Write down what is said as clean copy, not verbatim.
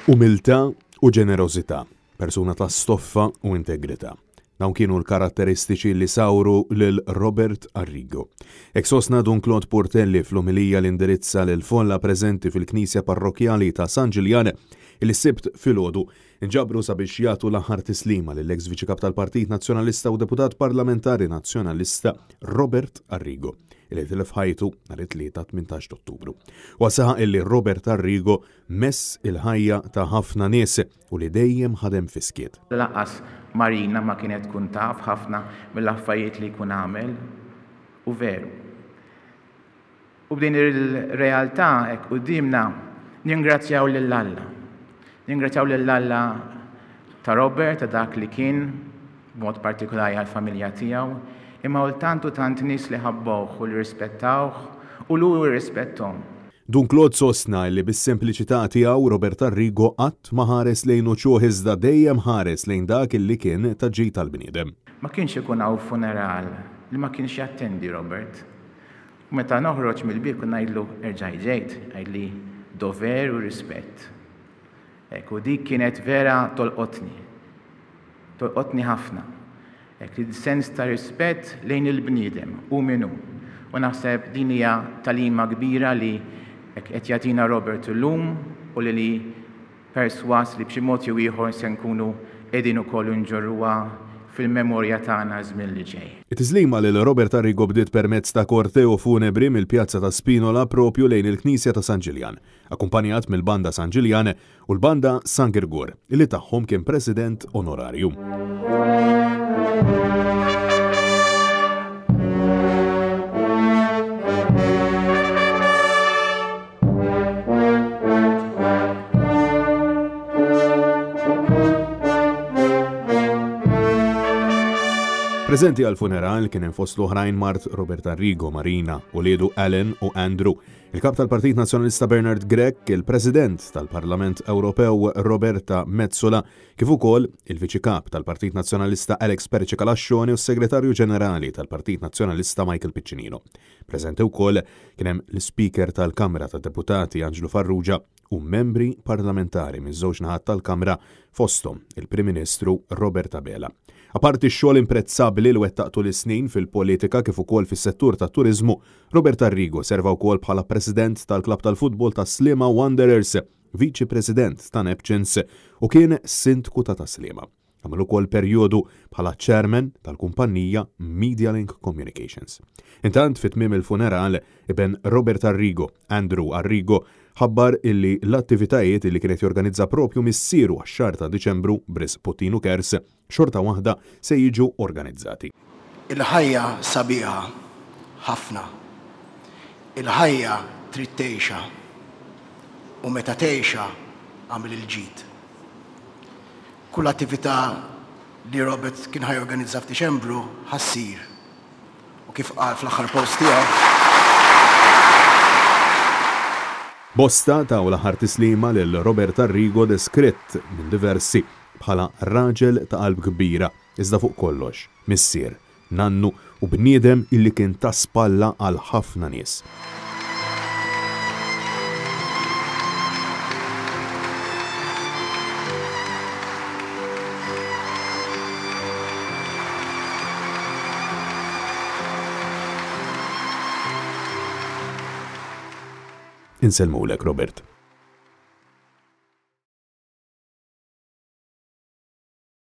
Umiltà u ġenerożità, persuna ta' stoffa u integrità. Dawn kienu l-karatteristiċi li sawru lil Robert Arrigo. Hekk sostna Don Claude Portelli fl-umilija l-indirizza lil folla preżenti fil-Knisja Parrokjali ta' San Ġiljan il sibt filgħodu inġabru sabiex jagħtu l-aħħar tislima lill-eks viċikap tal-Partit Nazzjonalista u deputat parlamentari nazzjonalista Robert Arrigo, li tilef ħajtu nhar it-tlieta 18 Ottubru. Wasaħaq illi Robert Arrigo mess il-ħajja ta' ħafna nies u li dejjem ħadem fiskiet. Laqas Marina ma kienet tkun taf ħafna mill-affarijiet li jkun għamel u veru. U b'din ir-realtà hekk qudiemna ningrazzjaw lill-Alla. Ningrazzjaw lill-Alla ta' Robert ta' dak li kien b'mod partikolari għall-familja tiegħu, imma tant u tant nies li ħabbawh u li rispettawh u lu jirrispettom. Don Claude sostna li bis-sempliċità tiegħu Robert Arrigo qatt ma ħares lejn uċuħ iżda dejjem ħares lejn dak li kien ta' ġid tal-bniedem. Ma kienx ikun hawn funeral li ma kienx jattendi Robert. U meta noħroġ mill-bib kun ngħidlu erġa' ġejt, għidli dover u rispett. U dik kienet vera tolqotni ħafna. Li sens ta' rispett lejn il-bniedem u minnu. U naħseb din hija talima kbira li qed jagħtina Robert illum u li perswas li b'xi mod jew ieħor se nkunu qegħdin ukoll nġorruha fil-memorja tagħna żmien li ġej. It-tiżlima lil Robert Arrigo bdiet permezz ta' korteo funebri mill-Pjazza ta' Spinola propju lejn il-Knisja ta' San Ġiljan, akkumpanjat mill-Banda San Ġiljan u l-Banda San Girgur, li tagħhom kien President Onorarju. Preżenti għal-funeral kien fost l-oħrajn Mart Robert Arrigo, Marina, Uliedu Allen u Andrew, il-kap tal-Partit Nazzjonalista Bernard Grech, il-President tal-Parlament Ewropew Roberta Metsola, kif ukoll il-Viċi-Kap tal-Partit Nazzjonalista Alex Perċi-Kalascioni u s-Segretarju Ġenerali tal-Partit Nazzjonalista Michael Piccinino. Preżenti wkoll kien hemm l-Speaker tal-Kamra tad-Deputati Anġlu Farrugia u membri parlamentari miż-żewġ naħat tal-Kamra fosthom il-Prim Ministru Robert Abela. Aparti x-xogħol imprezzabbli li wettaqtu l-snin fil-politika kif ukoll fis-settur tat-turiżmu, Robert Arrigo serva wkoll bħala President tal-Klabb tal-Futbol ta' Sliema Wanderers, Viċi President ta' Neptune u kien Sindku ta' Sliema. Għamel ukoll perjodu bħala Chairman tal-kumpanija Medialink Communications. Intant fit-tmiem il-funeral iben Robert Arrigo, Andrew Arrigo, ħabbar illi l-attivitajiet li kienet jorganizza propju missieru għax-xahar ta' Diċembru bris Puttinu Kers xorta waħda se jiġu organizzati. Il-ħajja sabiħa ħafna. Il-ħajja trid tgħixha u meta tgħixha għamel il-ġid. Kull attività li Robert kien ħajorganizza f'Diċembru ħassir. U kif qal fl-aħħar post tiegħu Bosta ta' u l-aħħar tislima lil Robert Arrigo deskritt minn diversi bħala raġel ta' qalb kbira, iżda fuq kollox, missier, nannu u bniedem illi kien ta' spalla għal ħafna nies. Inselmulek, Robert.